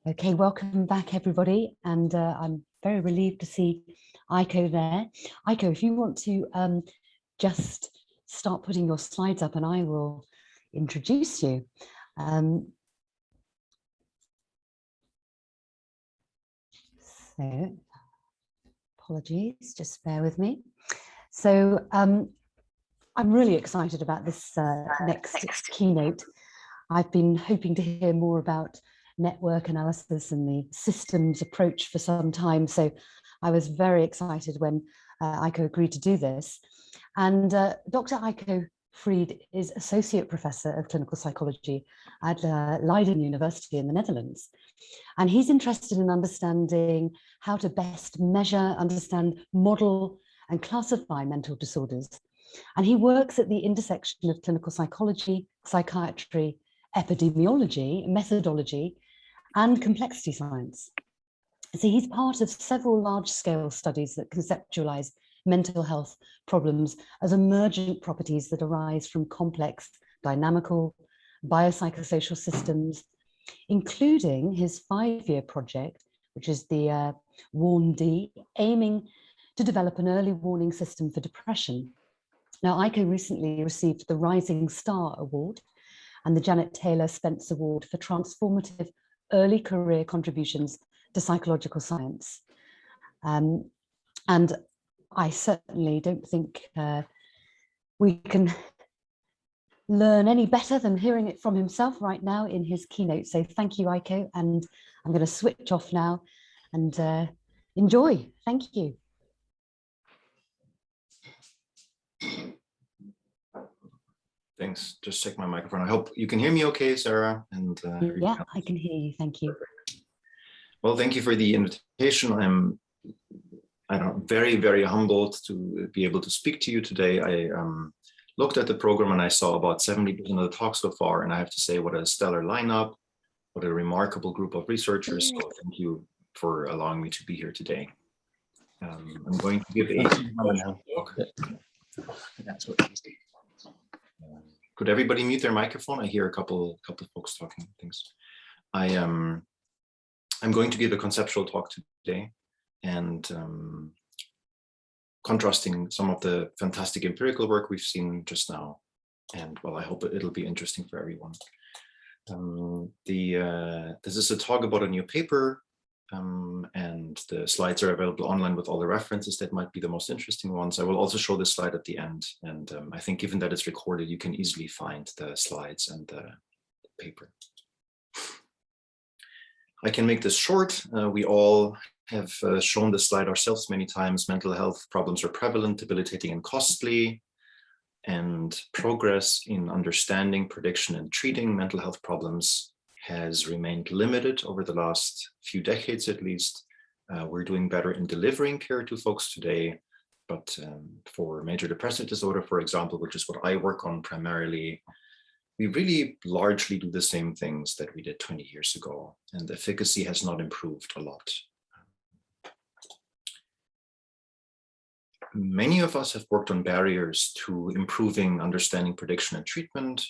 Okay, welcome back, everybody. And I'm very relieved to see Eiko there. Eiko, if you want to just start putting your slides up and I will introduce you. So, apologies, just bear with me. So I'm really excited about this next keynote. I've been hoping to hear more about network analysis and the systems approach for some time. So I was very excited when Eiko agreed to do this. And Dr. Eiko Fried is Associate Professor of Clinical Psychology at Leiden University in the Netherlands. And he's interested in understanding how to best measure, understand, model, and classify mental disorders. And he works at the intersection of clinical psychology, psychiatry, epidemiology, methodology, and complexity science. So he's part of several large-scale studies that conceptualize mental health problems as emergent properties that arise from complex, dynamical, biopsychosocial systems, including his 5-year project, which is the WARN-D, aiming to develop an early warning system for depression. Now, Eiko recently received the Rising Star Award and the Janet Taylor Spence Award for transformative early career contributions to psychological science. And I certainly don't think we can learn any better than hearing it from himself right now in his keynote. So thank you, Eiko, and I'm going to switch off now and enjoy. Thank you. Thanks. Just check my microphone. I hope you can hear me okay, Sarah. And yeah, I can hear you. Thank you. Well, thank you for the invitation. I'm very, very humbled to be able to speak to you today. I looked at the program and I saw about 70% of the talks so far, and I have to say, what a stellar lineup, what a remarkable group of researchers. So thank you for allowing me to be here today. I'm going to give a talk. That's what it is. Could everybody mute their microphone? I hear a couple folks talking things. I'm going to give a conceptual talk today, and contrasting some of the fantastic empirical work we've seen just now. And well, I hope it'll be interesting for everyone. This is a talk about a new paper, and the slides are available online with all the references that might be the most interesting ones. I will also show this slide at the end. And I think given that it's recorded, you can easily find the slides and the paper. I can make this short. We all have shown this slide ourselves many times. Mental health problems are prevalent, debilitating, and costly. And progress in understanding, prediction, and treating mental health problems has remained limited over the last few decades, at least. We're doing better in delivering care to folks today, but for major depressive disorder, for example, which is what I work on primarily, we really largely do the same things that we did 20 years ago, and efficacy has not improved a lot. Many of us have worked on barriers to improving understanding, prediction, and treatment.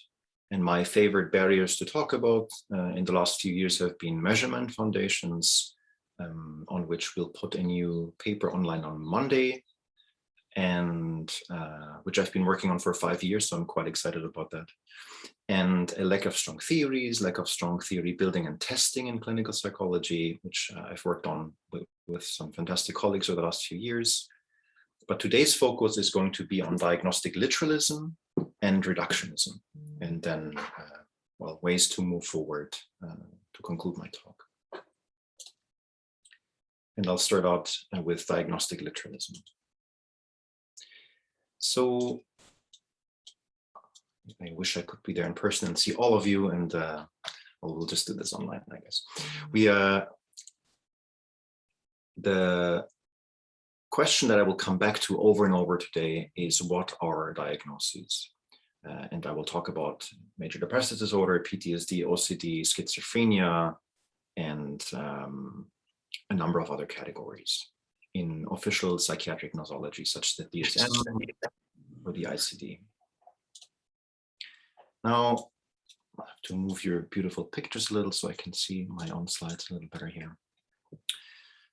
And my favorite barriers to talk about in the last few years have been measurement foundations, on which we'll put a new paper online on Monday, and which I've been working on for 5 years, so I'm quite excited about that. And a lack of strong theories, lack of strong theory building and testing in clinical psychology, which I've worked on with some fantastic colleagues over the last few years. But today's focus is going to be on diagnostic literalism and reductionism, and then, well, ways to move forward to conclude my talk. And I'll start out with diagnostic literalism. So I wish I could be there in person and see all of you, and well, we'll just do this online, I guess. The question that I will come back to over and over today is, what are diagnoses? And I will talk about major depressive disorder, PTSD, OCD, schizophrenia, and a number of other categories in official psychiatric nosology, such as the DSM or the ICD. Now, I'll have to move your beautiful pictures a little so I can see my own slides a little better here.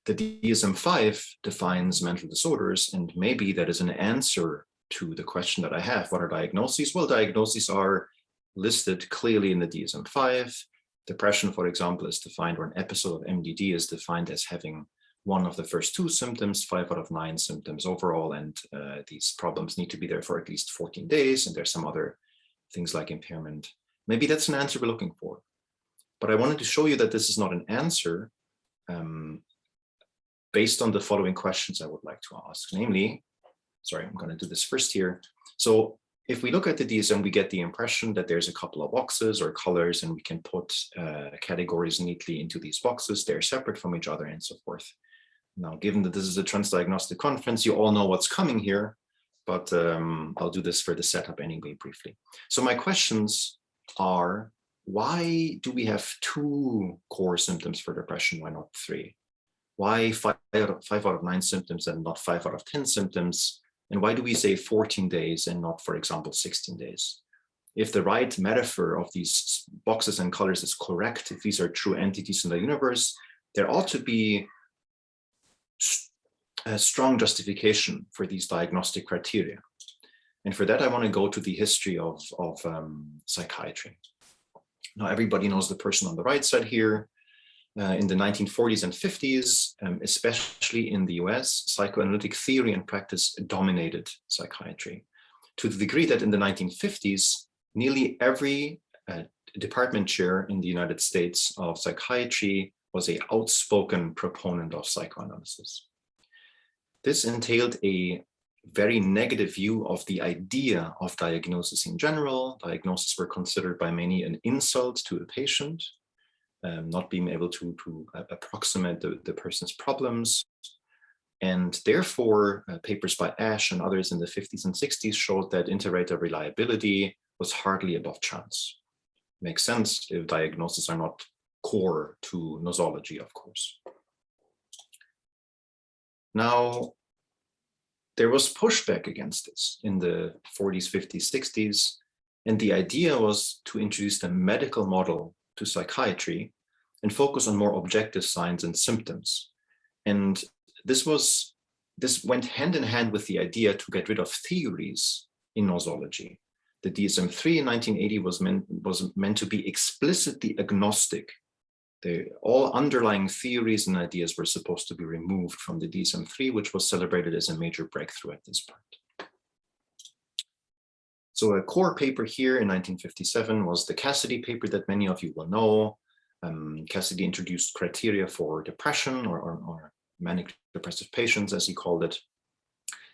The DSM-5 defines mental disorders, and maybe that is an answer to the question that I have. What are diagnoses? Well, diagnoses are listed clearly in the DSM-5. Depression, for example, is defined, or an episode of MDD is defined as having one of the first 2 symptoms, 5 out of 9 symptoms overall, and these problems need to be there for at least 14 days, and there's some other things like impairment. Maybe that's an answer we're looking for. But I wanted to show you that this is not an answer based on the following questions I would like to ask. Namely, sorry, I'm going to do this first here. So if we look at the DSM, we get the impression that there's a couple of boxes or colors, and we can put categories neatly into these boxes. They're separate from each other and so forth. Now, given that this is a Transdiagnostic conference, you all know what's coming here, but I'll do this for the setup anyway, briefly. So my questions are, why do we have 2 core symptoms for depression? Why not 3? Why 5 out of 9 symptoms and not 5 out of 10 symptoms? And why do we say 14 days and not, for example, 16 days? If the right metaphor of these boxes and colors is correct, if these are true entities in the universe, there ought to be a strong justification for these diagnostic criteria. And for that, I want to go to the history of psychiatry. Now, everybody knows the person on the right side here. In the 1940s and 50s, especially in the US, psychoanalytic theory and practice dominated psychiatry, to the degree that in the 1950s, nearly every department chair in the United States of psychiatry was an outspoken proponent of psychoanalysis. This entailed a very negative view of the idea of diagnosis in general. Diagnoses were considered by many an insult to a patient, not being able to approximate the person's problems. And therefore, papers by Ash and others in the 50s and 60s showed that inter-rater reliability was hardly above chance. Makes sense if diagnoses are not core to nosology, of course. Now, there was pushback against this in the 40s, 50s, 60s, and the idea was to introduce the medical model to psychiatry and focus on more objective signs and symptoms. And this went hand in hand with the idea to get rid of theories in nosology. The DSM-3 in 1980 was meant to be explicitly agnostic. All underlying theories and ideas were supposed to be removed from the DSM-3, which was celebrated as a major breakthrough at this point. So a core paper here in 1957 was the Cassidy paper that many of you will know. Cassidy introduced criteria for depression or manic depressive patients, as he called it.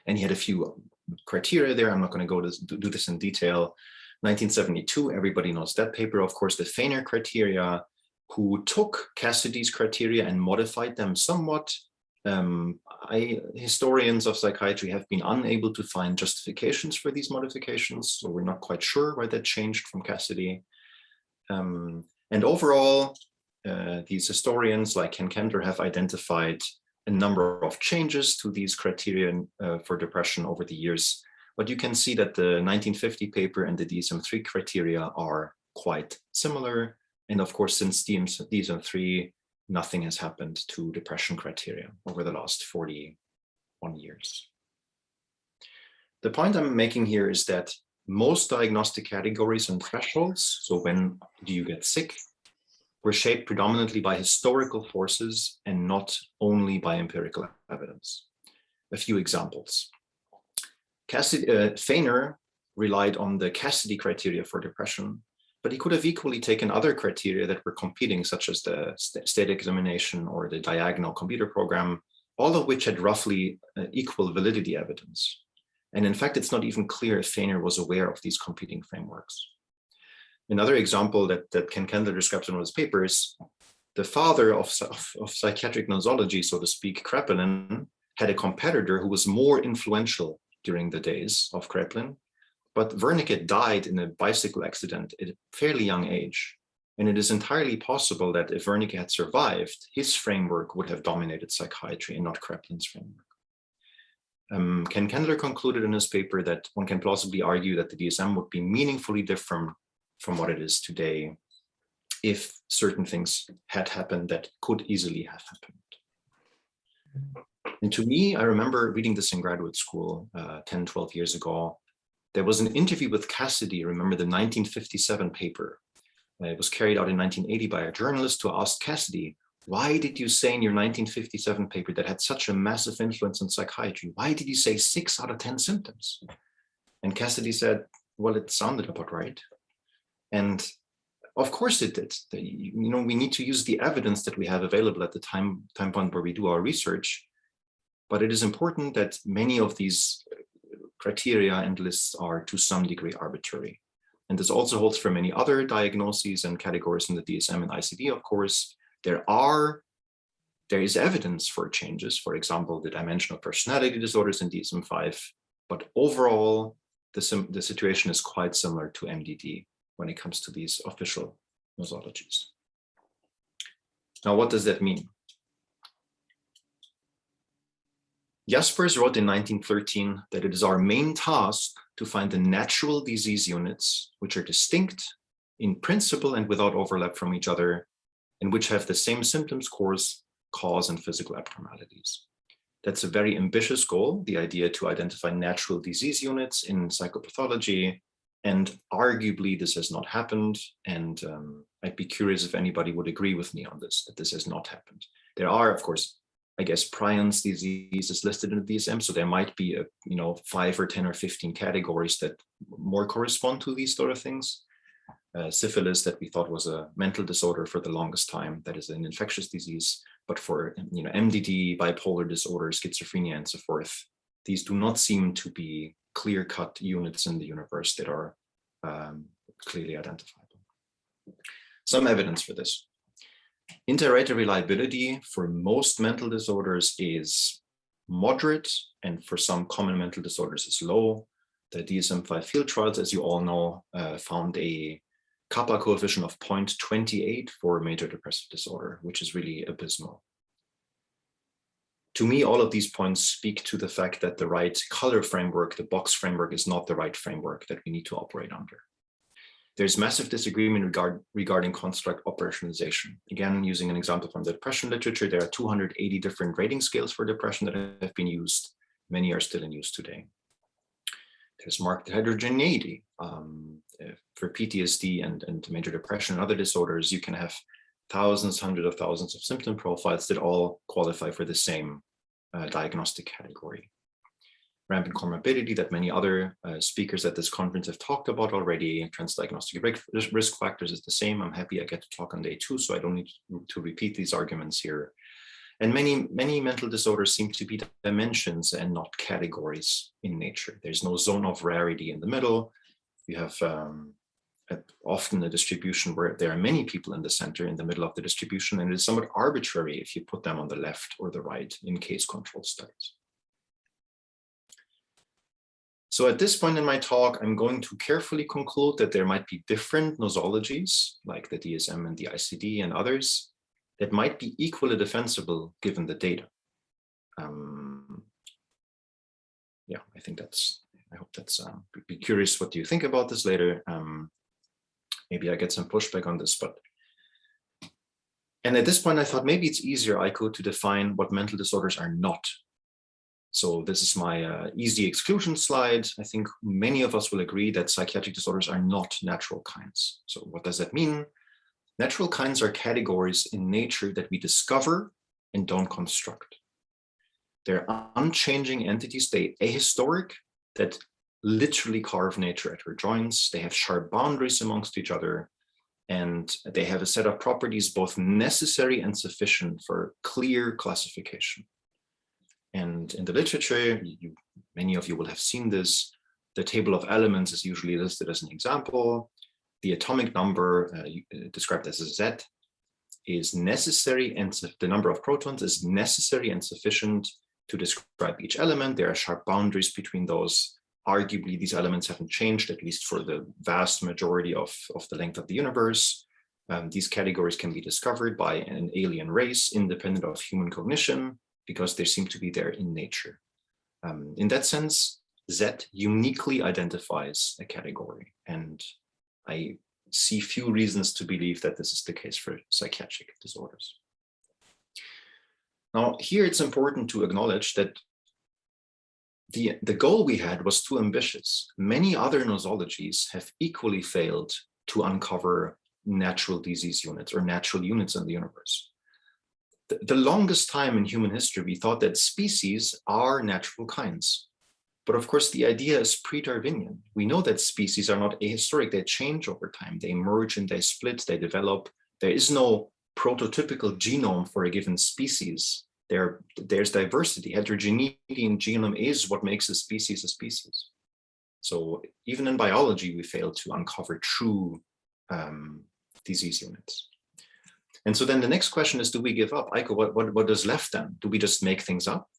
And he had a few criteria there. I'm not going to go to do this in detail. 1972, everybody knows that paper. Of course, the Feiner criteria, who took Cassidy's criteria and modified them somewhat. Historians of psychiatry have been unable to find justifications for these modifications, so we're not quite sure why that changed from Cassidy. And overall, these historians like Ken Kendler have identified a number of changes to these criteria for depression over the years. But you can see that the 1950 paper and the DSM-3 criteria are quite similar. And of course, since DSM-3, nothing has happened to depression criteria over the last 41 years. The point I'm making here is that most diagnostic categories and thresholds, so when do you get sick, were shaped predominantly by historical forces and not only by empirical evidence. A few examples. Feiner relied on the Cassidy criteria for depression, but he could have equally taken other criteria that were competing, such as the state examination or the diagonal computer program, all of which had roughly equal validity evidence. And in fact, it's not even clear if Feiner was aware of these competing frameworks. Another example that Ken Kendler describes in one of his papers, the father of psychiatric nosology, so to speak, Kraepelin, had a competitor who was more influential during the days of Kraepelin. But Wernicke died in a bicycle accident at a fairly young age. And it is entirely possible that if Wernicke had survived, his framework would have dominated psychiatry and not Kraepelin's framework. Ken Kendler concluded in his paper that one can plausibly argue that the DSM would be meaningfully different from what it is today if certain things had happened that could easily have happened. And to me, I remember reading this in graduate school 10, 12 years ago. There was an interview with Cassidy, remember the 1957 paper. It was carried out in 1980 by a journalist who asked Cassidy, why did you say in your 1957 paper that had such a massive influence on psychiatry, why did you say 6 out of 10 symptoms? And Cassidy said, well, it sounded about right. And of course it did. You know, we need to use the evidence that we have available at the time point where we do our research. But it is important that many of these criteria and lists are to some degree arbitrary. And this also holds for many other diagnoses and categories in the DSM and ICD, of course. There is evidence for changes, for example, the dimensional personality disorders in DSM-5, but overall, the situation is quite similar to MDD when it comes to these official nosologies. Now, what does that mean? Jaspers wrote in 1913 that it is our main task to find the natural disease units which are distinct in principle and without overlap from each other, and which have the same symptoms course, cause, and physical abnormalities. That's a very ambitious goal, the idea to identify natural disease units in psychopathology, and arguably this has not happened, and I'd be curious if anybody would agree with me on this, that this has not happened. There are, of course, I guess prions disease is listed in the DSM, so there might be 5 or 10 or 15 categories that more correspond to these sort of things. Syphilis, that we thought was a mental disorder for the longest time, that is an infectious disease. But for MDD, bipolar disorder, schizophrenia, and so forth, these do not seem to be clear-cut units in the universe that are clearly identifiable. Some evidence for this. Inter-rater reliability for most mental disorders is moderate, and for some common mental disorders is low. The DSM-5 field trials, as you all know, found a kappa coefficient of 0.28 for major depressive disorder, which is really abysmal. To me, all of these points speak to the fact that the right color framework, the box framework, is not the right framework that we need to operate under. There's massive disagreement regarding construct operationalization. Again, using an example from the depression literature, there are 280 different rating scales for depression that have been used. Many are still in use today. There's marked heterogeneity. For PTSD and major depression and other disorders, you can have thousands, hundreds of thousands of symptom profiles that all qualify for the same diagnostic category. Rampant comorbidity that many other speakers at this conference have talked about already. Transdiagnostic risk factors is the same. I'm happy I get to talk on day 2, so I don't need to repeat these arguments here. And many mental disorders seem to be dimensions and not categories in nature. There's no zone of rarity in the middle. You have often a distribution where there are many people in the center, in the middle of the distribution, and it is somewhat arbitrary if you put them on the left or the right in case control studies. So at this point in my talk, I'm going to carefully conclude that there might be different nosologies, like the DSM and the ICD and others, that might be equally defensible given the data. Yeah, I hope that's, be curious what do you think about this later. Maybe I get some pushback on this, and at this point I thought maybe it's easier, Eiko, to define what mental disorders are not. So this is my easy exclusion slide. I think many of us will agree that psychiatric disorders are not natural kinds. So what does that mean? Natural kinds are categories in nature that we discover and don't construct. They're unchanging entities, they ahistoric, that literally carve nature at her joints. They have sharp boundaries amongst each other, and they have a set of properties both necessary and sufficient for clear classification. And in the literature, many of you will have seen this. The table of elements is usually listed as an example. The atomic number described as a Z is necessary, and the number of protons is necessary and sufficient to describe each element. There are sharp boundaries between those. Arguably, these elements haven't changed, at least for the vast majority of the length of the universe. These categories can be discovered by an alien race independent of human cognition, because they seem to be there in nature. In that sense, Z uniquely identifies a category. And I see few reasons to believe that this is the case for psychiatric disorders. Now, here it's important to acknowledge that the goal we had was too ambitious. Many other nosologies have equally failed to uncover natural disease units or natural units in the universe. The longest time in human history, we thought that species are natural kinds. But of course, the idea is pre-Darwinian. We know that species are not ahistoric. They change over time. They emerge and they split, they develop. There is no prototypical genome for a given species. There's diversity. Heterogeneity in genome is what makes a species a species. So even in biology, we fail to uncover true disease units. And so then the next question is, do we give up? Eiko, what is left then? Do we just make things up?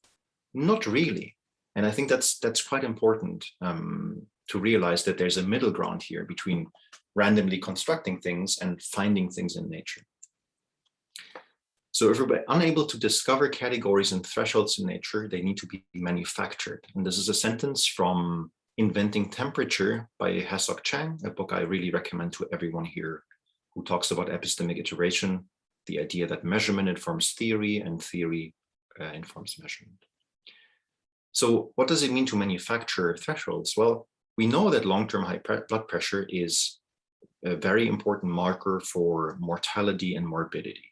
Not really. And I think that's quite important to realize that there's a middle ground here between randomly constructing things and finding things in nature. So if we're unable to discover categories and thresholds in nature, they need to be manufactured. And this is a sentence from Inventing Temperature by Hasok Chang, a book I really recommend to everyone here who talks about epistemic iteration, the idea that measurement informs theory and theory informs measurement. So what does it mean to manufacture thresholds? Well, we know that long-term high blood pressure is a very important marker for mortality and morbidity.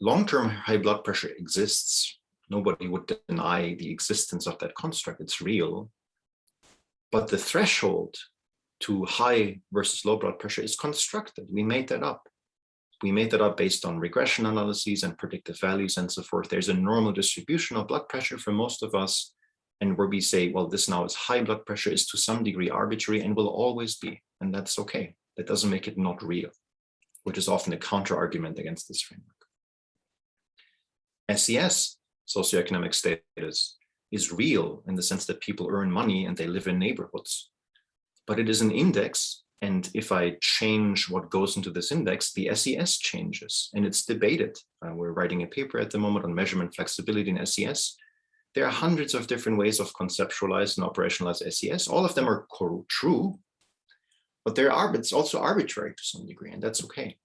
Long-term high blood pressure exists. Nobody would deny the existence of that construct. It's real. But the threshold to high versus low blood pressure is constructed. We made that up. We made that up based on regression analyses and predictive values and so forth. There's a normal distribution of blood pressure for most of us. And where we say, well, this now is high blood pressure is to some degree arbitrary and will always be. And that's okay. That doesn't make it not real, which is often a counter argument against this framework. SES, socioeconomic status, is real in the sense that people earn money and they live in neighborhoods. But it is an index. And if I change what goes into this index, the SES changes and it's debated. We're writing a paper at the moment on measurement flexibility in SES. There are hundreds of different ways of conceptualize and operationalize SES. All of them are true, but it's also arbitrary to some degree, and that's okay.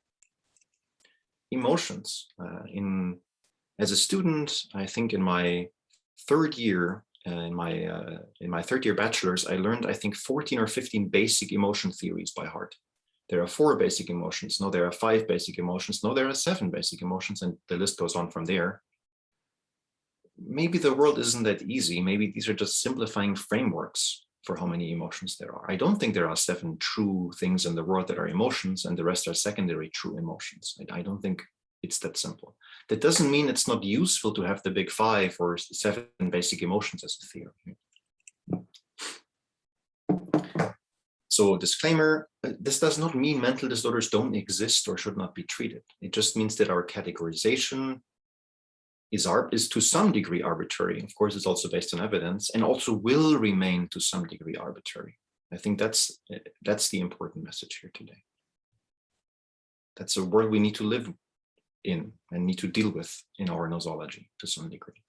Emotions. As a student, I think in my third year, in my third year bachelor's, I learned, I think, 14 or 15 basic emotion theories by heart. There are 4 basic emotions. No, there are 5 basic emotions. No, there are 7 basic emotions, and the list goes on from there. Maybe the world isn't that easy. Maybe these are just simplifying frameworks for how many emotions there are. I don't think there are 7 true things in the world that are emotions, and the rest are secondary true emotions. I don't think it's that simple. That doesn't mean it's not useful to have the big 5 or 7 basic emotions as a theory. So disclaimer, this does not mean mental disorders don't exist or should not be treated. It just means that our categorization is to some degree arbitrary. Of course, it's also based on evidence and also will remain to some degree arbitrary. I think that's the important message here today. That's a world we need to live in and need to deal with in our nosology to some degree.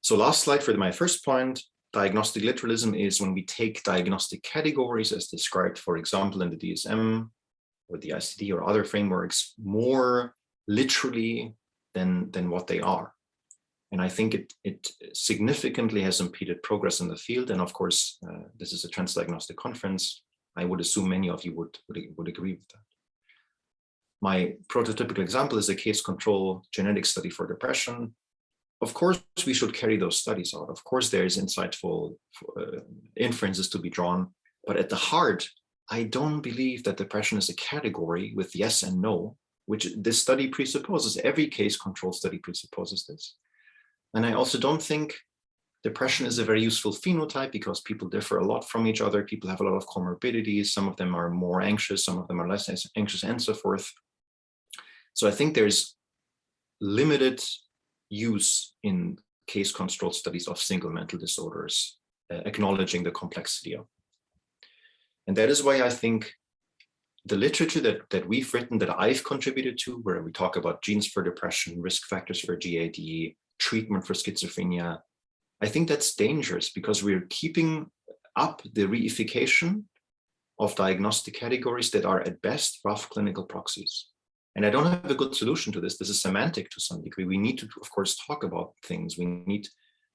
So last slide for my first point, diagnostic literalism is when we take diagnostic categories as described, for example, in the DSM or the ICD or other frameworks more literally than what they are. And I think it significantly has impeded progress in the field. And of course, this is a Transdiagnostic conference. I would assume many of you would agree with that. My prototypical example is a case control genetic study for depression. Of course, we should carry those studies out. Of course, there is insightful inferences to be drawn. But at the heart, I don't believe that depression is a category with yes and no, which this study presupposes. Every case control study presupposes this. And I also don't think depression is a very useful phenotype because people differ a lot from each other. People have a lot of comorbidities. Some of them are more anxious, some of them are less anxious, and so forth. So I think there's limited use in case control studies of single mental disorders, acknowledging the complexity of it. And that is why I think the literature that we've written, that I've contributed to, where we talk about genes for depression, risk factors for GAD, treatment for schizophrenia, I think that's dangerous because we're keeping up the reification of diagnostic categories that are at best rough clinical proxies. And I don't have a good solution to this. This is semantic to some degree. We need to, of course, talk about things. We need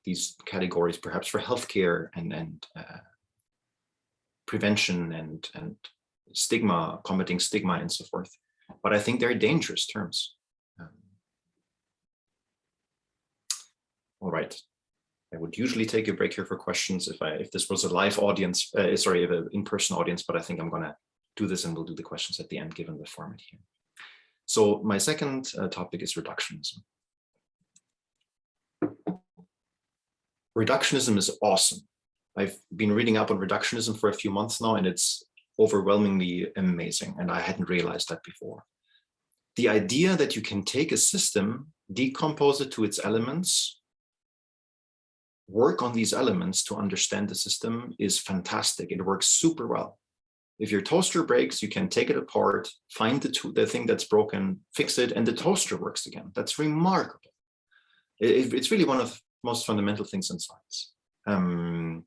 these categories perhaps for healthcare and prevention and stigma, combating stigma and so forth. But I think they're dangerous terms. All right. I would usually take a break here for questions if this was a live audience, sorry, an in-person audience, but I think I'm gonna do this and we'll do the questions at the end given the format here. So my second topic is reductionism. Reductionism is awesome. I've been reading up on reductionism for a few months now, and it's overwhelmingly amazing, and I hadn't realized that before. The idea that you can take a system, decompose it to its elements, work on these elements to understand the system is fantastic. It works super well. If your toaster breaks, you can take it apart, find the thing that's broken, fix it, and the toaster works again. That's remarkable. It's really one of the most fundamental things in science. And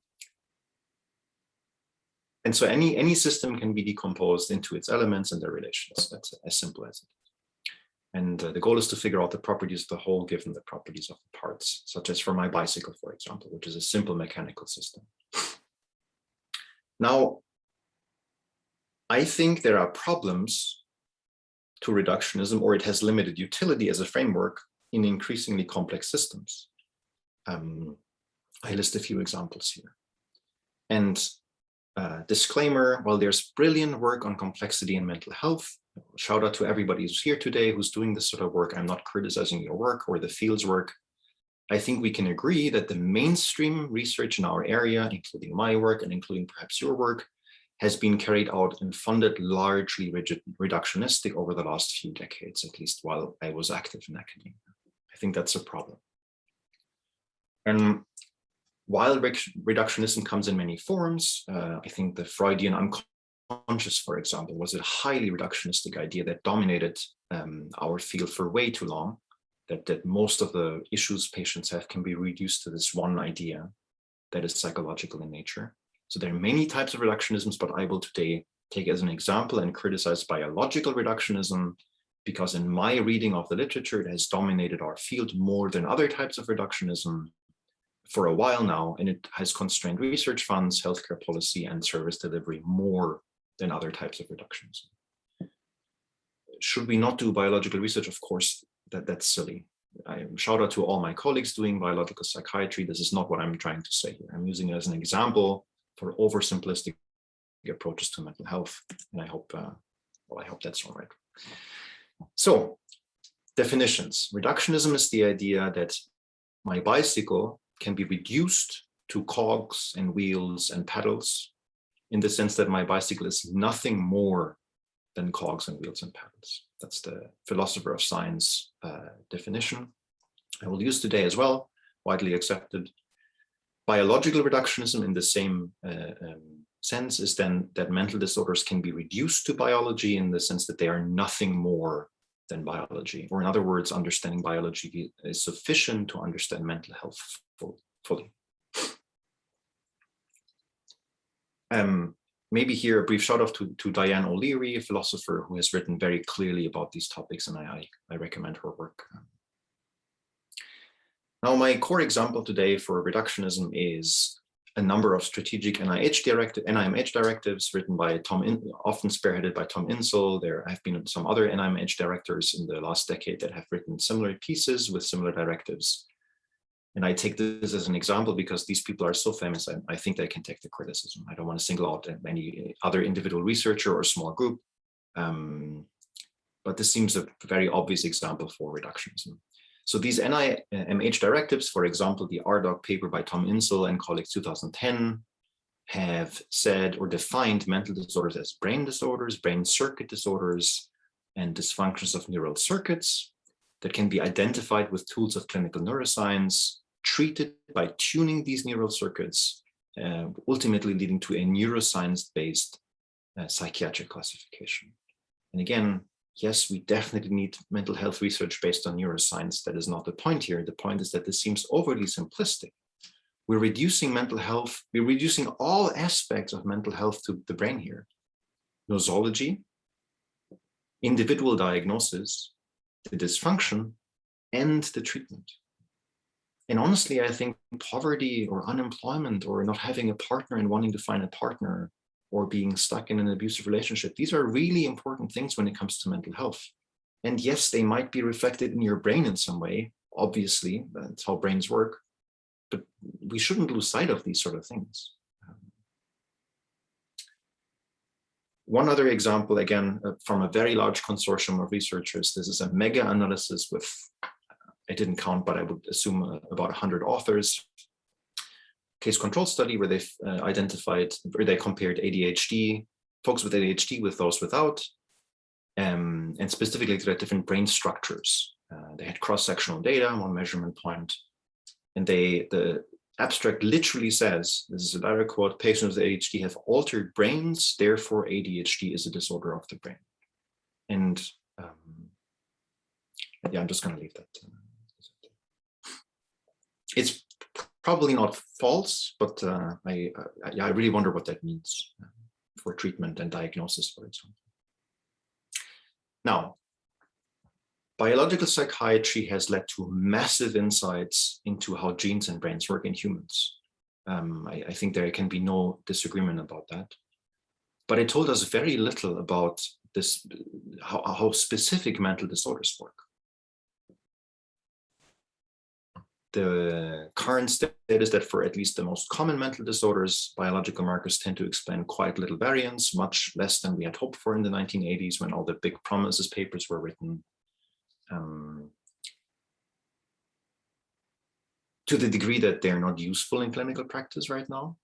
so any system can be decomposed into its elements and their relations. That's as simple as it is. And the goal is to figure out the properties of the whole given the properties of the parts, such as for my bicycle, for example, which is a simple mechanical system. Now, I think there are problems to reductionism, or it has limited utility as a framework in increasingly complex systems. I list a few examples here. And disclaimer, while there's brilliant work on complexity and mental health, shout out to everybody who's here today who's doing this sort of work. I'm not criticizing your work or the field's work. I think we can agree that the mainstream research in our area, including my work and including perhaps your work, has been carried out and funded largely reductionistic over the last few decades, at least while I was active in academia. I think that's a problem. And while reductionism comes in many forms, I think the Freudian unconscious, for example, was a highly reductionistic idea that dominated our field for way too long, that most of the issues patients have can be reduced to this one idea that is psychological in nature. So there are many types of reductionisms, but I will today take as an example and criticize biological reductionism, because in my reading of the literature, it has dominated our field more than other types of reductionism for a while now, and it has constrained research funds, healthcare policy, and service delivery more than other types of reductionism. Should we not do biological research? Of course, that's silly. I shout out to all my colleagues doing biological psychiatry. This is not what I'm trying to say here. I'm using it as an example for oversimplistic approaches to mental health, and I hope, well, I hope that's all right. So, definitions. Reductionism is the idea that my bicycle can be reduced to cogs and wheels and pedals, in the sense that my bicycle is nothing more than cogs and wheels and pedals. That's the philosopher of science definition I will use today as well, widely accepted. Biological reductionism in the same sense is then that mental disorders can be reduced to biology in the sense that they are nothing more than biology. Or in other words, understanding biology is sufficient to understand mental health fully. Maybe here a brief shout out to Diane O'Leary, a philosopher who has written very clearly about these topics, and I recommend her work. Now, my core example today for reductionism is a number of strategic NIMH directives written by often spearheaded by Tom Insel. There have been some other NIMH directors in the last decade that have written similar pieces with similar directives. And I take this as an example because these people are so famous, I think they can take the criticism. I don't want to single out any other individual researcher or small group, but this seems a very obvious example for reductionism. So these NIMH directives, for example, the RDoc paper by Tom Insel and colleagues 2010, have said or defined mental disorders as brain disorders, brain circuit disorders, and dysfunctions of neural circuits that can be identified with tools of clinical neuroscience, treated by tuning these neural circuits, ultimately leading to a neuroscience-based psychiatric classification. And again, yes, we definitely need mental health research based on neuroscience. That is not the point here. The point is that this seems overly simplistic. We're reducing mental health, we're reducing all aspects of mental health to the brain here. nosology, individual diagnosis, the dysfunction, and the treatment. And honestly, I think poverty or unemployment or not having a partner and wanting to find a partner or being stuck in an abusive relationship, these are really important things when it comes to mental health. And yes, they might be reflected in your brain in some way. Obviously, that's how brains work. But we shouldn't lose sight of these sort of things. One other example, again, from a very large consortium of researchers, this is a mega-analysis with, I didn't count, but I would assume about 100 authors, case control study where they've identified, where they compared ADHD, folks with ADHD with those without, and specifically to their different brain structures. They had cross-sectional data, one measurement point, and the abstract literally says, this is a direct quote, patients with ADHD have altered brains, therefore ADHD is a disorder of the brain. And yeah, I'm just going to leave that. It's probably not false, but I really wonder what that means for treatment and diagnosis, for example. Now, biological psychiatry has led to massive insights into how genes and brains work in humans. I think there can be no disagreement about that. But it told us very little about this, how specific mental disorders work. The current state is that for at least the most common mental disorders, biological markers tend to explain quite little variance, much less than we had hoped for in the 1980s when all the big promises papers were written. To the degree that they're not useful in clinical practice right now.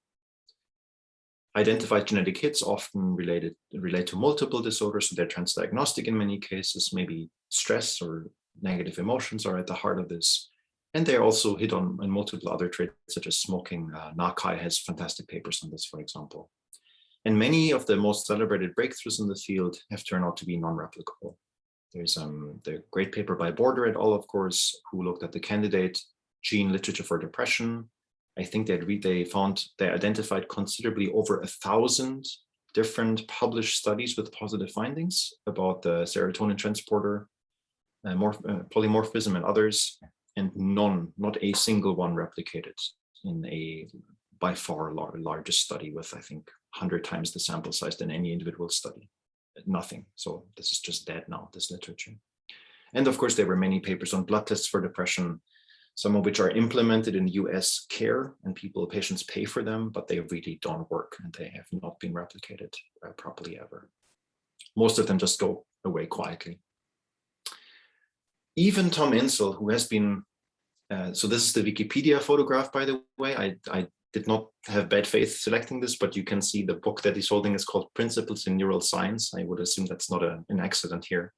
Identified genetic hits often relate to multiple disorders, so they're transdiagnostic in many cases. Maybe stress or negative emotions are at the heart of this. And they also hit on multiple other traits, such as smoking. Nakai has fantastic papers on this, for example. And many of the most celebrated breakthroughs in the field have turned out to be non-replicable. There's the great paper by Border et al., of course, who looked at the candidate gene literature for depression. I think they identified considerably over 1,000 different published studies with positive findings about the serotonin transporter, polymorphism and others, and not a single one replicated in a by far largest study with, I think, 100 times the sample size than any individual study. Nothing. So this is just dead now, this literature. And of course, there were many papers on blood tests for depression, some of which are implemented in US care and patients pay for them, but they really don't work and they have not been replicated properly ever. Most of them just go away quietly. Even Tom Insel, who has been, so this is the Wikipedia photograph, by the way. I did not have bad faith selecting this, but you can see the book that he's holding is called Principles in Neural Science. I would assume that's not an accident here.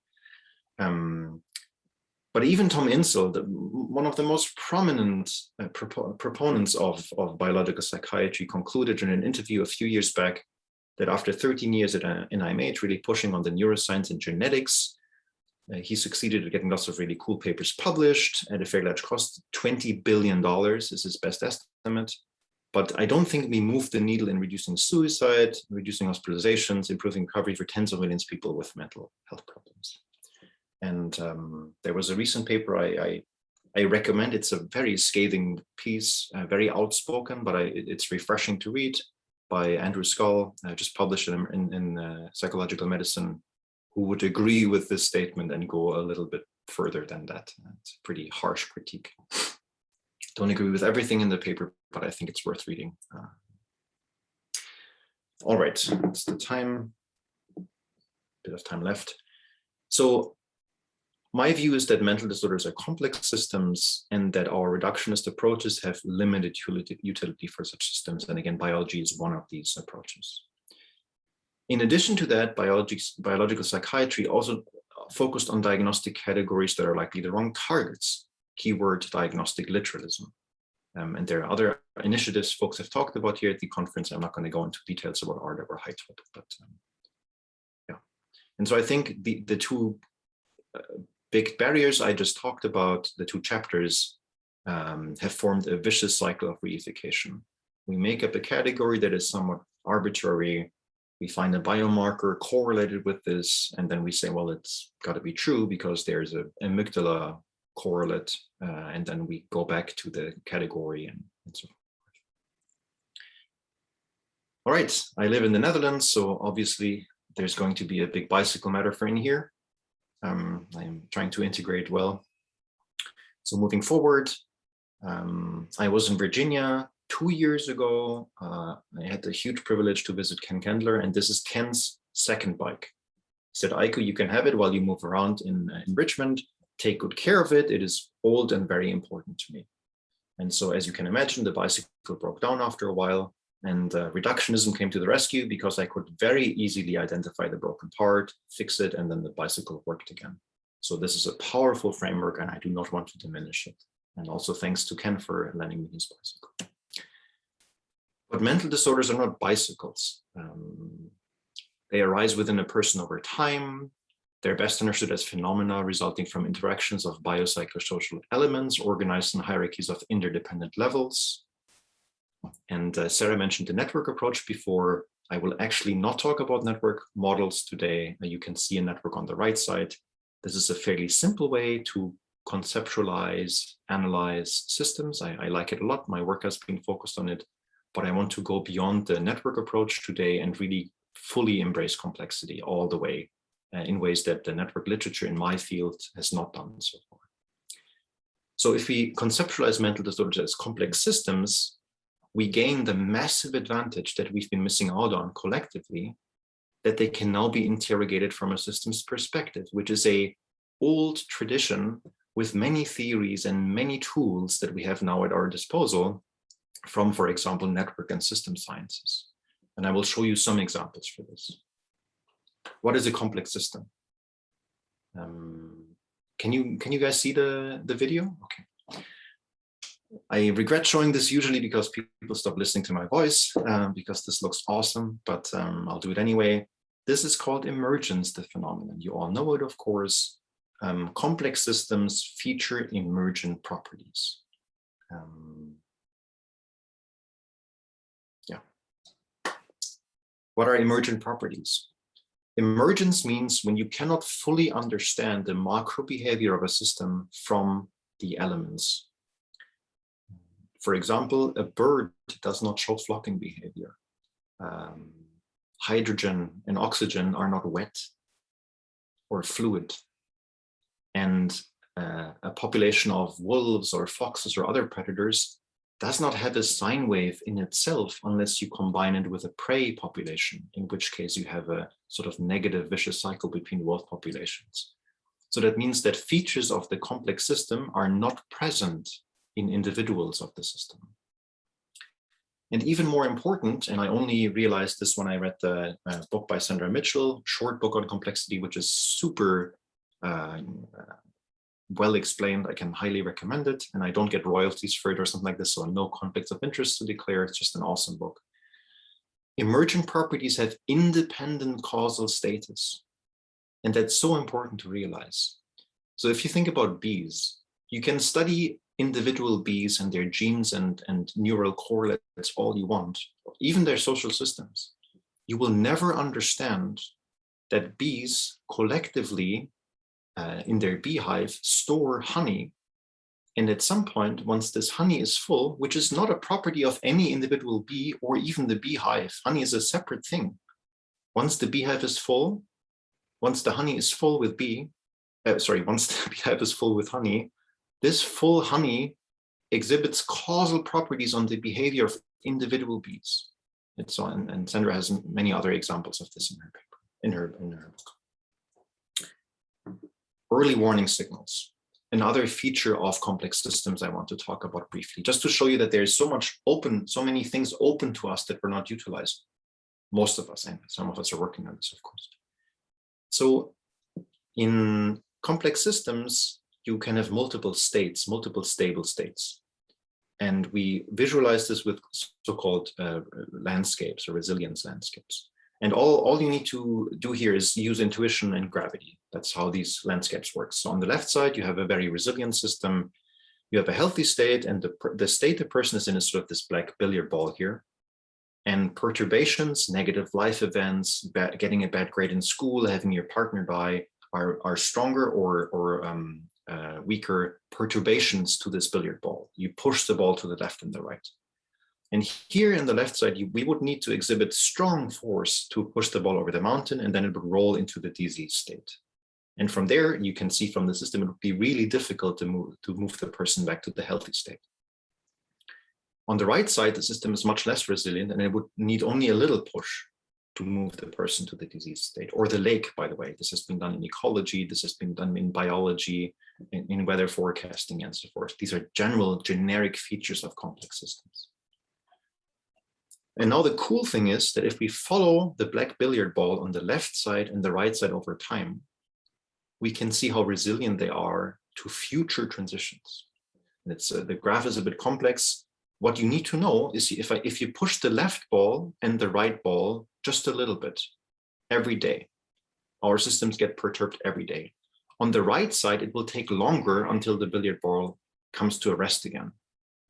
But even Tom Insel, one of the most prominent proponents of biological psychiatry, concluded in an interview a few years back that after 13 years at NIMH, really pushing on the neuroscience and genetics, he succeeded at getting lots of really cool papers published at a fairly large cost. $20 billion is his best estimate. But I don't think we moved the needle in reducing suicide, reducing hospitalizations, improving recovery for tens of millions of people with mental health problems. And there was a recent paper I recommend. It's a very scathing piece, very outspoken, but it's refreshing to read, by Andrew Scull, just published in Psychological Medicine, who would agree with this statement and go a little bit further than that. It's a pretty harsh critique. Don't agree with everything in the paper, but I think it's worth reading. All right, it's the time, bit of time left. So my view is that mental disorders are complex systems and that our reductionist approaches have limited utility for such systems. And again, biology is one of these approaches. In addition to that, biological psychiatry also focused on diagnostic categories that are likely the wrong targets. Keyword, diagnostic literalism. And there are other initiatives folks have talked about here at the conference. I'm not going to go into details about Ardeb or Heitfeld, but yeah. And so I think the two big barriers I just talked about, the two chapters, have formed a vicious cycle of reification. We make up a category that is somewhat arbitrary, We find a biomarker correlated with this, and then we say, well, it's got to be true because there's a amygdala correlate, and then we go back to the category and so forth. All right, I live in the Netherlands, so obviously there's going to be a big bicycle metaphor in here. I am trying to integrate well. So moving forward, I was in Virginia 2 years ago. I had the huge privilege to visit Ken Kendler, and this is Ken's second bike. He said, Eiko, you can have it while you move around in Richmond. Take good care of it. It is old and very important to me. And so, as you can imagine, the bicycle broke down after a while, and reductionism came to the rescue because I could very easily identify the broken part, fix it, and then the bicycle worked again. So this is a powerful framework, and I do not want to diminish it. And also thanks to Ken for lending me his bicycle. But mental disorders are not bicycles. They arise within a person over time. They're best understood as phenomena resulting from interactions of biopsychosocial elements organized in hierarchies of interdependent levels. And Sarah mentioned the network approach before. I will actually not talk about network models today. You can see a network on the right side. This is a fairly simple way to conceptualize, analyze systems. I like it a lot. My work has been focused on it, but I want to go beyond the network approach today and really fully embrace complexity all the way in ways that the network literature in my field has not done so far. So if we conceptualize mental disorders as complex systems, we gain the massive advantage that we've been missing out on collectively, that they can now be interrogated from a systems perspective, which is an old tradition with many theories and many tools that we have now at our disposal from, for example, network and system sciences. And I will show you some examples for this. What is a complex system? Can you guys see the video? Okay. I regret showing this usually because people stop listening to my voice because this looks awesome, but I'll do it anyway. This is called emergence, the phenomenon. You all know it, of course. Complex systems feature emergent properties. What are emergent properties? Emergence means when you cannot fully understand the macro behavior of a system from the elements. For example, a bird does not show flocking behavior. Hydrogen and oxygen are not wet or fluid. And a population of wolves or foxes or other predators does not have a sine wave in itself unless you combine it with a prey population, in which case you have a sort of negative vicious cycle between both populations. So that means that features of the complex system are not present in individuals of the system. And even more important, and I only realized this when I read the book by Sandra Mitchell, short book on complexity, which is super well explained. I can highly recommend it, and I don't get royalties for it or something like this, so no conflicts of interest to declare. It's just an awesome book. Emergent properties have independent causal status, and that's so important to realize. So if you think about bees, you can study individual bees and their genes and neural correlates all you want, even their social systems. You will never understand that bees collectively in their beehive store honey. And at some point, once this honey is full, which is not a property of any individual bee or even the beehive, honey is a separate thing. Once the beehive is full, once the honey is full with once the beehive is full with honey, this full honey exhibits causal properties on the behavior of individual bees. And so on, and Sandra has many other examples of this in her paper, in her book. Early warning signals. Another feature of complex systems I want to talk about briefly, just to show you that there's so many things open to us that we're not utilizing. Most of us, and some of us are working on this, of course. So in complex systems, you can have multiple states, multiple stable states. And we visualize this with so-called landscapes or resilience landscapes. And all you need to do here is use intuition and gravity. That's how these landscapes work. So on the left side, you have a very resilient system. You have a healthy state, and the state the person is in is sort of this black billiard ball here. And perturbations, negative life events, getting a bad grade in school, having your partner die, are stronger or weaker perturbations to this billiard ball. You push the ball to the left and the right. And here in the left side, we would need to exhibit strong force to push the ball over the mountain, and then it would roll into the disease state. And from there, you can see from the system, it would be really difficult to move the person back to the healthy state. On the right side, the system is much less resilient, and it would need only a little push to move the person to the disease state. Or the lake, by the way. This has been done in ecology, this has been done in biology, in weather forecasting, and so forth. These are generic features of complex systems. And now the cool thing is that if we follow the black billiard ball on the left side and the right side over time, we can see how resilient they are to future transitions. And the graph is a bit complex. What you need to know is if you push the left ball and the right ball just a little bit every day, our systems get perturbed every day. On the right side, it will take longer until the billiard ball comes to a rest again,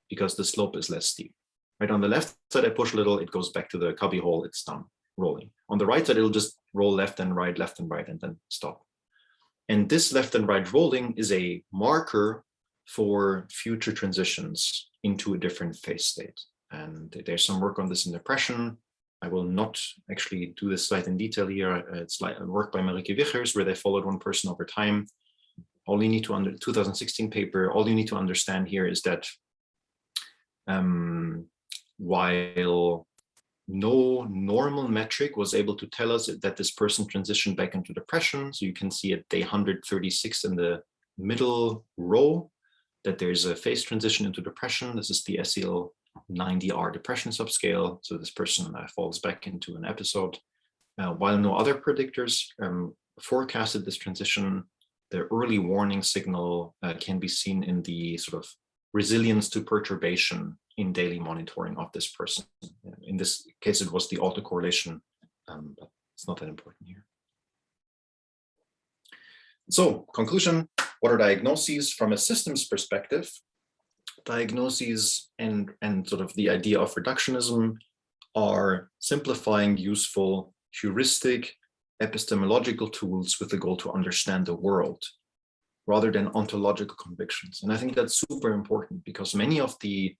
because the slope is less steep. Right, on the left side, I push a little, it goes back to the cubby hole, it's done rolling. On the right side, it'll just roll left and right, and then stop. And this left and right rolling is a marker for future transitions into a different phase state. And there's some work on this in depression. I will not actually do this slide in detail here. It's like a work by Marieke Wichers, where they followed one person over time. All you need to 2016 paper, all you need to understand here is that while no normal metric was able to tell us that this person transitioned back into depression, so you can see at day 136 in the middle row that there's a phase transition into depression. This is the SEL90R depression subscale. So this person falls back into an episode. While no other predictors forecasted this transition, the early warning signal can be seen in the sort of resilience to perturbation in daily monitoring of this person. In this case, it was the autocorrelation, but it's not that important here. So, conclusion, what are diagnoses from a systems perspective? Diagnoses and sort of the idea of reductionism are simplifying useful heuristic epistemological tools with the goal to understand the world, rather than ontological convictions. And I think that's super important, because many of the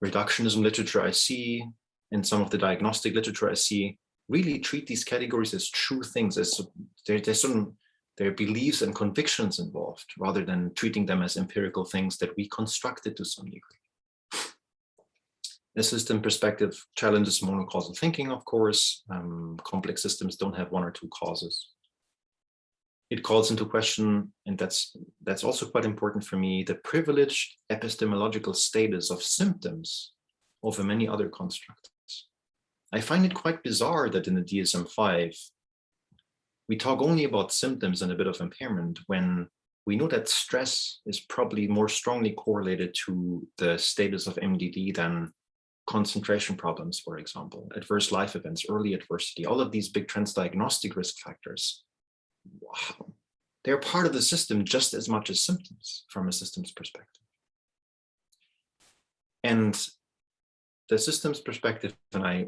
reductionism literature I see and some of the diagnostic literature I see really treat these categories as true things, as there are beliefs and convictions involved, rather than treating them as empirical things that we constructed to some degree. The system perspective challenges monocausal thinking, of course. Complex systems don't have one or two causes. It calls into question, and that's also quite important for me, the privileged epistemological status of symptoms over many other constructs. I find it quite bizarre that in the DSM-5, we talk only about symptoms and a bit of impairment, when we know that stress is probably more strongly correlated to the status of MDD than concentration problems, for example, adverse life events, early adversity, all of these big transdiagnostic risk factors. Wow. They're part of the system just as much as symptoms from a systems perspective. And the systems perspective, and I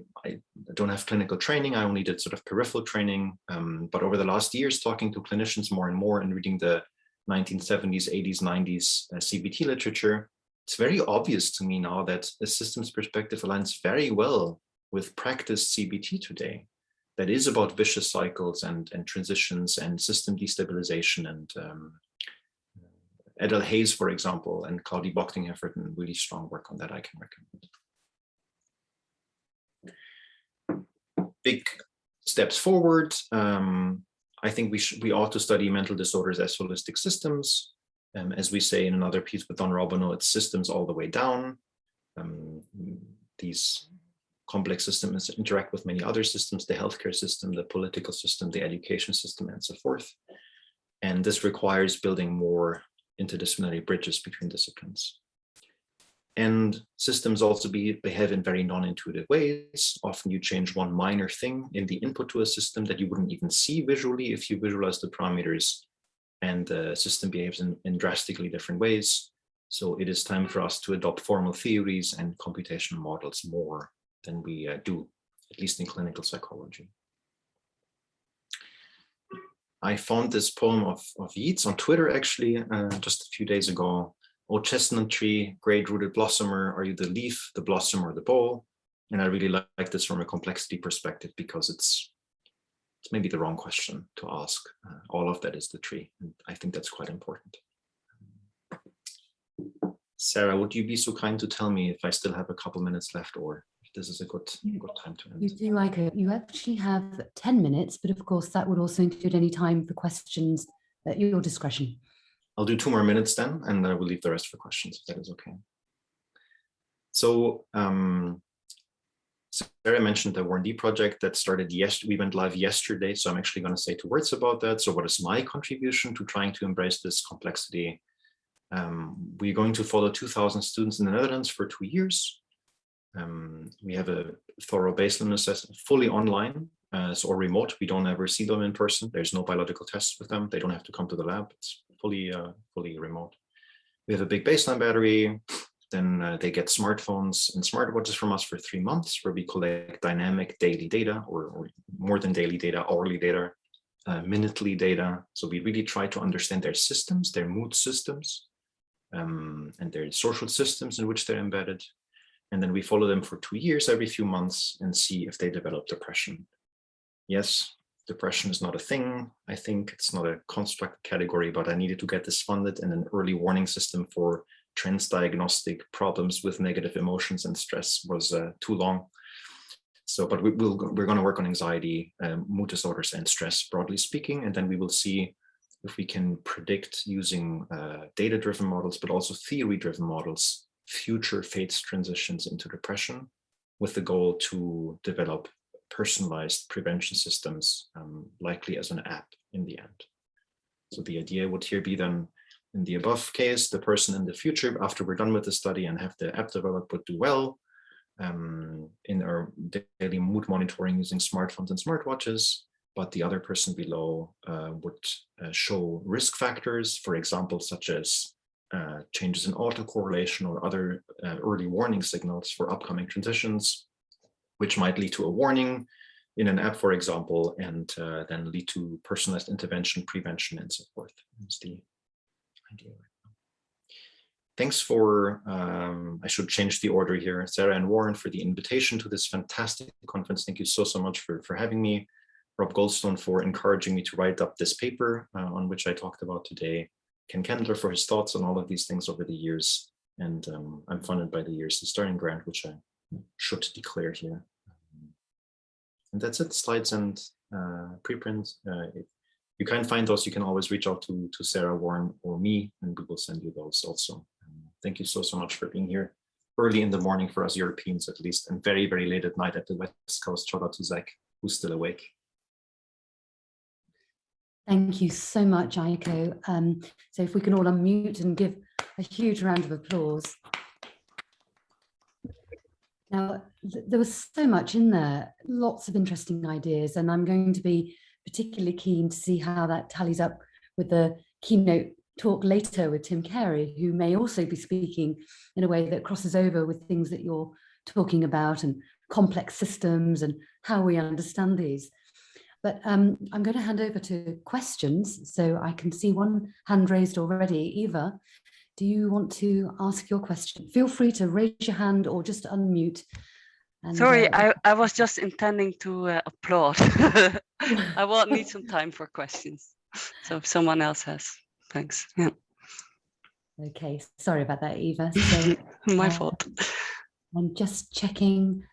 don't have clinical training, I only did sort of peripheral training, but over the last years, talking to clinicians more and more and reading the 1970s, 80s, 90s CBT literature, it's very obvious to me now that the systems perspective aligns very well with practiced CBT today. That is about vicious cycles and transitions and system destabilization. And Edel Hayes, for example, and Claudie Bochting have written really strong work on that I can recommend. Big steps forward. I think we ought to study mental disorders as holistic systems. As we say in another piece with Don Robino, it's systems all the way down. These complex systems interact with many other systems, the healthcare system, the political system, the education system, and so forth. And this requires building more interdisciplinary bridges between disciplines. And systems also behave in very non-intuitive ways. Often you change one minor thing in the input to a system that you wouldn't even see visually if you visualize the parameters, and the system behaves in drastically different ways. So it is time for us to adopt formal theories and computational models more than we do at least in clinical psychology. I found this poem of Yeats on Twitter, actually, just a few days ago. "O chestnut tree, great-rooted blossomer, are you the leaf, the blossom, or the bowl?" And I really like this from a complexity perspective, because it's maybe the wrong question to ask. All of that is the tree, and I think that's quite important. Sarah, would you be so kind to tell me if I still have a couple minutes left, or if this is a good time to end? You do, Eiko. You actually have 10 minutes, but of course that would also include any time for questions at your discretion. I'll do 2 more minutes then, and I will leave the rest for questions, if that is okay. So Sarah mentioned the Warren D project that started yesterday. We went live yesterday, so I'm actually going to say 2 words about that. So what is my contribution to trying to embrace this complexity? We're going to follow 2,000 students in the Netherlands for 2 years. We have a thorough baseline assessment, fully online, or remote. We don't ever see them in person. There's no biological tests with them. They don't have to come to the lab. It's fully remote. We have a big baseline battery. Then they get smartphones and smartwatches from us for 3 months, where we collect dynamic daily data, or more than daily data, hourly data, minutely data. So we really try to understand their systems, their mood systems, and their social systems in which they're embedded. And then we follow them for 2 years, every few months, and see if they develop depression. Yes, depression is not a thing. I think it's not a construct category, but I needed to get this funded, and an early warning system for transdiagnostic problems with negative emotions and stress was too long. So, but we're going to work on anxiety, mood disorders, and stress, broadly speaking, and then we will see if we can predict using data-driven models, but also theory-driven models, future phase transitions into depression, with the goal to develop personalized prevention systems, likely as an app in the end. So the idea would here be then, in the above case, the person in the future, after we're done with the study and have the app developed, would do well in our daily mood monitoring using smartphones and smartwatches, but the other person below would show risk factors, for example, such as changes in autocorrelation or other early warning signals for upcoming transitions, which might lead to a warning in an app, for example, and then lead to personalized intervention, prevention, and so forth. That's the idea right now. Thanks for, I should change the order here, Sarah and Warren, for the invitation to this fantastic conference. Thank you so much for having me. Rob Goldstone for encouraging me to write up this paper on which I talked about today. Ken Kendler for his thoughts on all of these things over the years. And I'm funded by the Years to Starting grant, which I should declare here. And that's it, slides and preprints. If you can't find those, you can always reach out to Sarah, Warren, or me, and we will send you those also. Thank you so much for being here early in the morning for us Europeans, at least, and very, very late at night at the West Coast. Shout out to Zach, who's still awake. Thank you so much, Eiko. So if we can all unmute and give a huge round of applause. Now, there was so much in there, lots of interesting ideas, and I'm going to be particularly keen to see how that tallies up with the keynote talk later with Tim Carey, who may also be speaking in a way that crosses over with things that you're talking about, and complex systems and how we understand these. But I'm going to hand over to questions. So I can see one hand raised already. Eva, do you want to ask your question? Feel free to raise your hand or just unmute. And, sorry, I was just intending to applaud. I will need some time for questions. So if someone else has, thanks. Yeah. Okay, sorry about that, Eva. So, my fault. I'm just checking.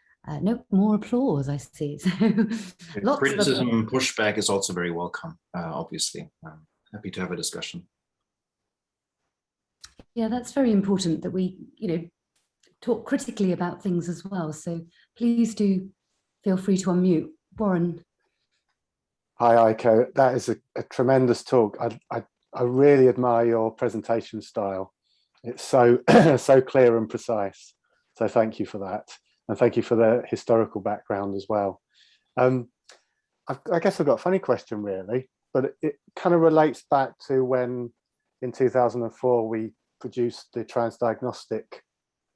No more applause, I see. So lots criticism, pushback is also very welcome, obviously. Happy to have a discussion. Yeah, that's very important that we, talk critically about things as well. So please do feel free to unmute. Warren. Hi, Eiko. That is a tremendous talk. I really admire your presentation style. It's so so clear and precise. So thank you for that. And thank you for the historical background as well. I guess I've got a funny question, really, but it kind of relates back to when in 2004 we produced the Transdiagnostic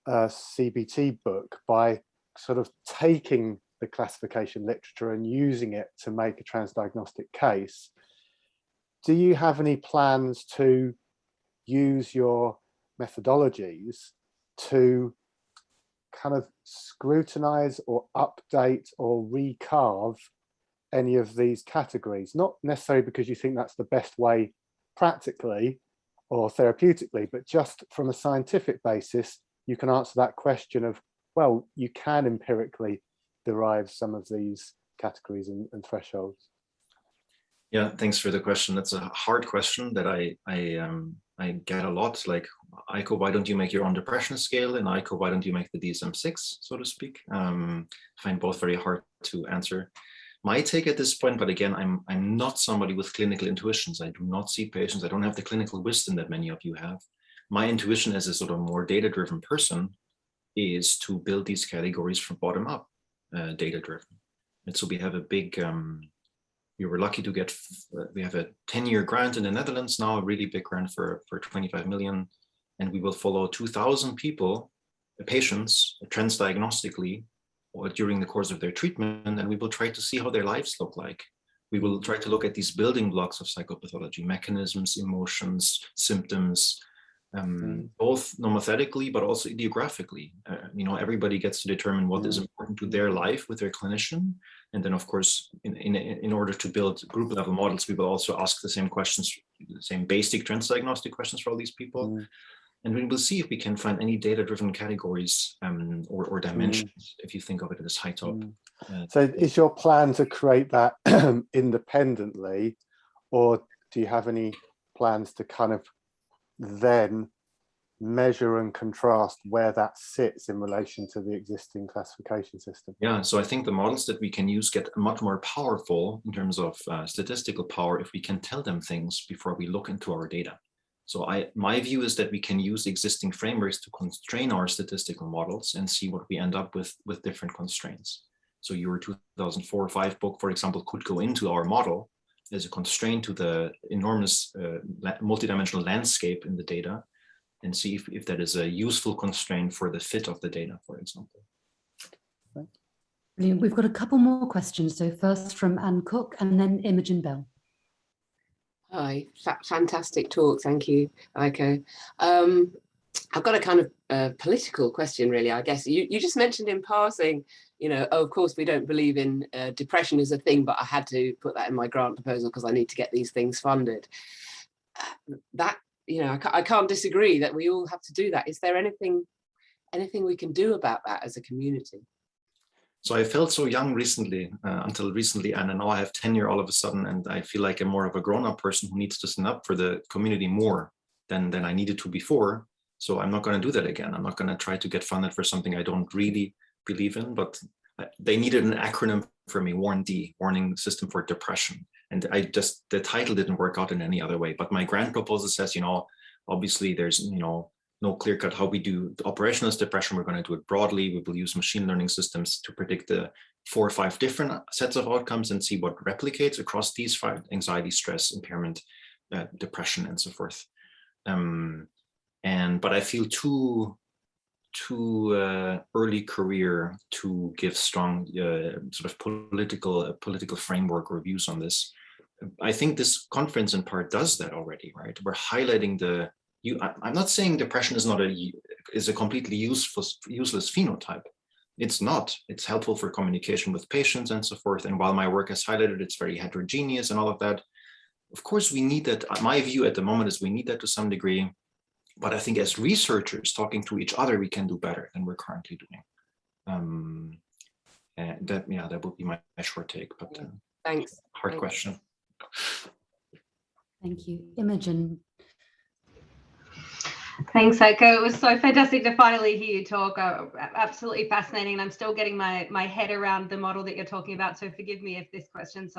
CBT book by sort of taking the classification literature and using it to make a transdiagnostic case. Do you have any plans to use your methodologies to kind of scrutinize or update or recarve any of these categories? Not necessarily because you think that's the best way practically or therapeutically, but just from a scientific basis, you can answer that question of, well, you can empirically derive some of these categories and thresholds. Yeah, thanks for the question. That's a hard question that I get a lot. Like, Eiko, why don't you make your own depression scale? And Eiko, why don't you make the DSM-6, so to speak? I find both very hard to answer. My take at this point, but again, I'm not somebody with clinical intuitions. I do not see patients. I don't have the clinical wisdom that many of you have. My intuition as a sort of more data-driven person is to build these categories from bottom up, data-driven. And so we have a big, we were lucky to get, we have a 10-year grant in the Netherlands now, a really big grant for 25 million. And we will follow 2,000 people, patients, transdiagnostically, or during the course of their treatment, and we will try to see how their lives look like. We will try to look at these building blocks of psychopathology, mechanisms, emotions, symptoms, both nomothetically, but also ideographically. Everybody gets to determine what is important to their life with their clinician. And then, of course, in order to build group level models, we will also ask the same questions, the same basic transdiagnostic questions for all these people. And we will see if we can find any data-driven categories or dimensions, if you think of it as high top. So is your plan to create that independently, or do you have any plans to kind of then measure and contrast where that sits in relation to the existing classification system? Yeah, so I think the models that we can use get much more powerful in terms of statistical power if we can tell them things before we look into our data. So my view is that we can use existing frameworks to constrain our statistical models and see what we end up with different constraints. So your 2004 or 5 book, for example, could go into our model as a constraint to the enormous multidimensional landscape in the data and see if that is a useful constraint for the fit of the data, for example. Brilliant. We've got a couple more questions. So first from Anne Cook and then Imogen Bell. Hi, fantastic talk. Thank you, Eiko. I've got a kind of political question, really, I guess. You just mentioned in passing, of course, we don't believe in depression as a thing, but I had to put that in my grant proposal because I need to get these things funded. I can't disagree that we all have to do that. Is there anything we can do about that as a community? So I felt so young recently, until recently, and now I have tenure all of a sudden, and I feel like I'm more of a grown-up person who needs to stand up for the community more than I needed to before. So I'm not going to do that again. I'm not going to try to get funded for something I don't really believe in, but they needed an acronym for me, WARN-D, Warning System for Depression. And the title didn't work out in any other way. But my grant proposal says, obviously there's, no clear-cut how we do the operationalist depression. We're going to do it broadly. We will use machine learning systems to predict the 4 or 5 different sets of outcomes and see what replicates across these 5: anxiety, stress, impairment, depression, and so forth. But I feel too early career to give strong sort of political framework or views on this. I think this conference in part does that already, right? We're highlighting I'm not saying depression is a completely useless phenotype. It's not. It's helpful for communication with patients and so forth. And while my work has highlighted it's very heterogeneous and all of that, of course we need that. My view at the moment is we need that to some degree. But I think as researchers talking to each other, we can do better than we're currently doing. And that would be my short take. But thanks. Hard question. Thank you, Imogen. Thanks, Eiko. It was so fantastic to finally hear you talk. Absolutely fascinating. And I'm still getting my head around the model that you're talking about. So forgive me if this question's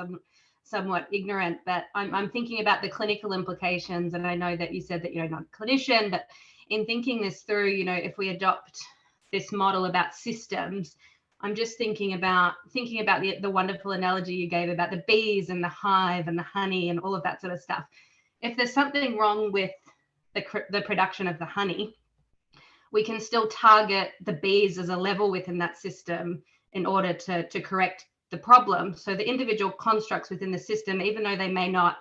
somewhat ignorant, but I'm thinking about the clinical implications. And I know that you said that you're not a clinician, but in thinking this through, if we adopt this model about systems, I'm just thinking about the wonderful analogy you gave about the bees and the hive and the honey and all of that sort of stuff. If there's something wrong with the production of the honey, we can still target the bees as a level within that system in order to correct the problem. So the individual constructs within the system, even though they may not,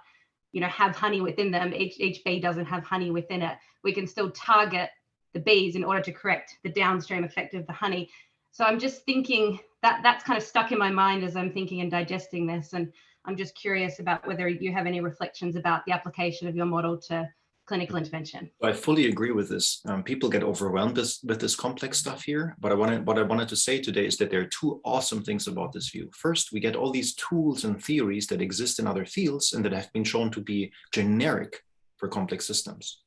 have honey within them, each bee doesn't have honey within it, we can still target the bees in order to correct the downstream effect of the honey. So I'm just thinking that's kind of stuck in my mind as I'm thinking and digesting this. And I'm just curious about whether you have any reflections about the application of your model to clinical intervention. I fully agree with this. People get overwhelmed with this complex stuff here, but what I wanted to say today is that there are two awesome things about this view. First, we get all these tools and theories that exist in other fields and that have been shown to be generic for complex systems.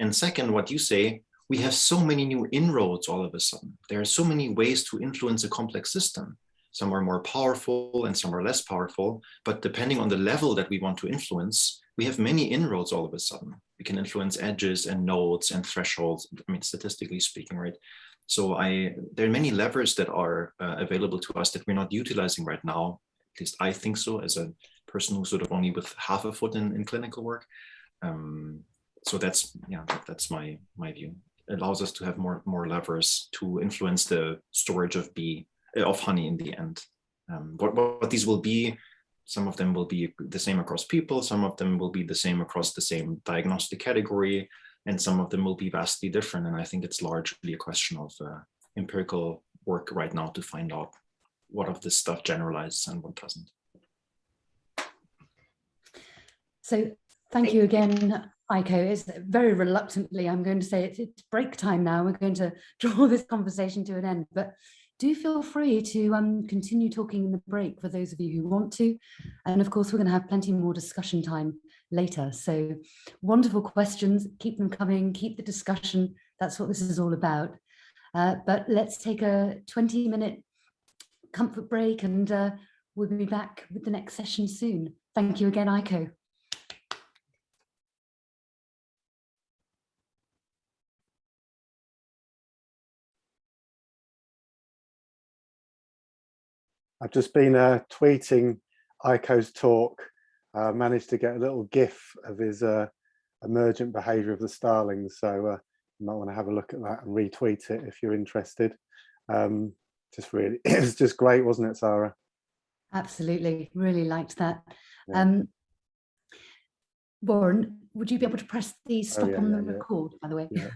And second, what you say, we have so many new inroads all of a sudden. There are so many ways to influence a complex system. Some are more powerful and some are less powerful, but depending on the level that we want to influence, we have many inroads all of a sudden. We can influence edges and nodes and thresholds, statistically speaking, right? So there are many levers that are available to us that we're not utilizing right now. At least I think so, as a person who's sort of only with half a foot in clinical work. So that's my view. It allows us to have more levers to influence the storage of honey in the end. What these will be, some of them will be the same across people, some of them will be the same across the same diagnostic category, and some of them will be vastly different. And I think it's largely a question of empirical work right now to find out what of this stuff generalizes and what doesn't. So thank you again, Eiko. It's very reluctantly, I'm going to say it's break time now. We're going to draw this conversation to an end, but do feel free to continue talking in the break for those of you who want to. And of course, we're going to have plenty more discussion time later. So wonderful questions, keep them coming, keep the discussion. That's what this is all about. But let's take a 20-minute comfort break and we'll be back with the next session soon. Thank you again, Eiko. I've just been tweeting Eiko's talk. Managed to get a little GIF of his emergent behaviour of the starlings. So you might want to have a look at that and retweet it if you're interested. Just really, it was just great, wasn't it, Sarah? Absolutely, really liked that. Yeah. Warren, would you be able to press the stop on the record, by the way? Yeah.